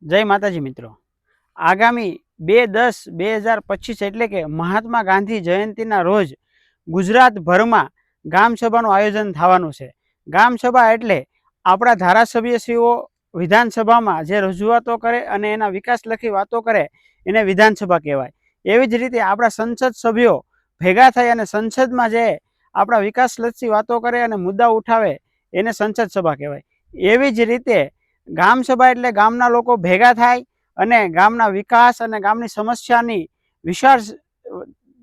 जय माताजी मित्रों। आगामी 2/10/2025 एटले के महात्मा गांधी जयंतीना रोज गुजरातभर में गाम सभानुं आयोजन थवानुं छे। गाम सभा एटले आपणा धारासभ्यश्रीओ विधानसभामां जे रजूआतो करे अने एना विकासलक्षी वातो करे एने विधानसभा कहेवाय। एवी ज रीते आपणा संसद सभ्यो भेगा थई अने संसदमां जे आपणा विकासलक्षी वातो करे अने मुद्दा उठावे एने संसद सभा कहेवाय। एवी ज रीते गाम सभा एटले गामना लोको भेगा थाय अने गामना विकास अने गामनी समस्यानी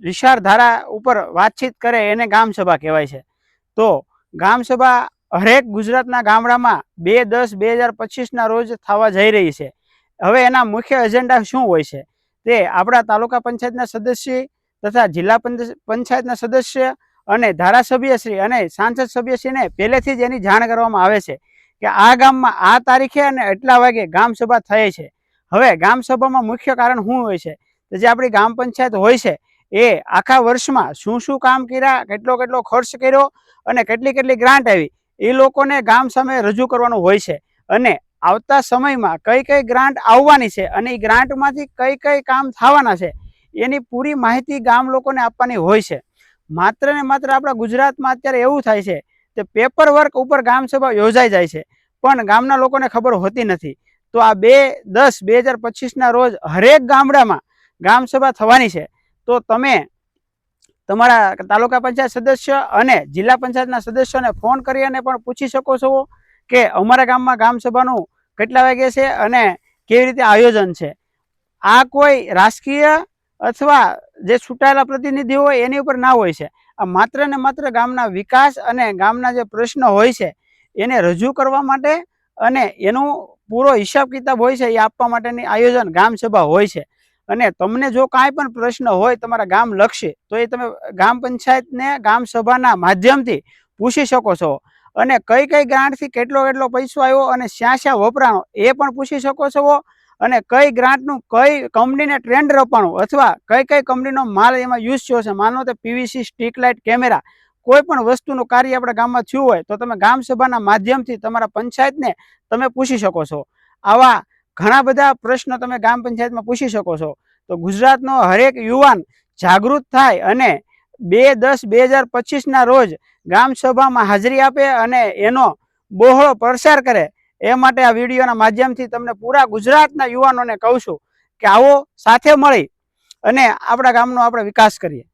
विचारधारा उपर वातचीत करे एने गाम सभा कहेवाय छे। तो गाम सभा हरेक गुजरातना गामडामां 2/10/2025 ना रोज थवा जई रही छे। हवे एना मुख्य एजेंडा शुं होय छे ते आपणा तालुका पंचायतना सदस्य तथा जिल्ला पंचायतना सदस्य अने धारासभ्यश्री अने सांसद सभ्यश्रीने पहेलेथी ज एनी जाण करवामां आवे छे के आ गाममां आ तारीखे अने एटला वागे गाम सभा थई छे। हवे गाम सभामां मुख्य कारण शुं होय छे तो जे आपणी गाम पंचायत होय छे ए आखा वर्षमां शुं शुं काम कर्या, केटलो केटलो खर्च कर्यो अने केटली केटली ग्रांट आवी ए लोकोने गाम सामे रजू करवानुं होय छे अने आवता समयमां कई कई ग्रांट आववानी छे अने ए ग्रांटमांथी कई कई काम थवाना छे एनी पूरी माहिती गाम लोकोने आपवानी होय छे। मात्र ने मात्र आपणा गुजरातमां अत्यारे एवुं थाय छे के पेपर वर्क उपर गाम सभा योजाई जाय छे पण गामना लोकोने खबर होती नथी। तो आ 2/10/2025 ना रोज हरेक गामडामां गाम सभा थवानी छे। तो तमे तमारा तालुका पंचायत सदस्य अने जिल्ला पंचायतना सदस्योने फोन करी अने पण पूछी शको छो के अमारा गाममां गाम सभानुं કેટલા વાગે છે અને કેવી રીતે આયોજન છે। આ કોઈ રાજકીય અથવા જે છૂટાયેલા પ્રતિનિધિ હોય એની ઉપર ના હોય છે। આ માત્ર ને માત્ર ગામના વિકાસ અને ગામના જે પ્રશ્ન હોય છે એને રજૂ કરવા માટે અને એનો પૂરો હિસાબ કિતાબ હોય છે એ આપવા માટેની આયોજન ગામ સભા હોય છે। અને તમને જો કાંઈ પણ પ્રશ્ન હોય તમારા ગામ લક્ષી તો એ તમે ગામ પંચાયતને ગામ સભાના માધ્યમથી પૂછી શકો છો અને કઈ કઈ ગ્રાન્ટથી કેટલો કેટલો પૈસો આવ્યો અને શ્યાં શ્યાં વપરાણો એ પણ પૂછી શકો છો અને કઈ ગ્રાન્ટનું કઈ કંપનીને ટેન્ડર આપવાનું અથવા કઈ કઈ કંપનીનો માલ એમાં યુઝ થયો છે। માનો કે પીવીસી સ્ટ્રીટ લાઇટ કેમેરા કોઈ પણ વસ્તુનું કાર્ય આપણા ગામમાં થયું હોય તો તમે ગામ સભાના માધ્યમથી તમારા પંચાયતને તમે પૂછી શકો છો। આવા ઘણા બધા પ્રશ્નો તમે ગામ પંચાયતમાં પૂછી શકો છો। તો ગુજરાતનો હરેક યુવાન જાગૃત થાય અને 2/10/2025 ના રોજ ગામ સભામાં હાજરી આપે અને એનો બહોળો પ્રસાર કરે એ માટે આ વિડીયોના માધ્યમથી તમને પૂરા ગુજરાતના યુવાનોને કહું છું કે આવો સાથે મળી અને આપણા ગામનો આપણે વિકાસ કરીએ।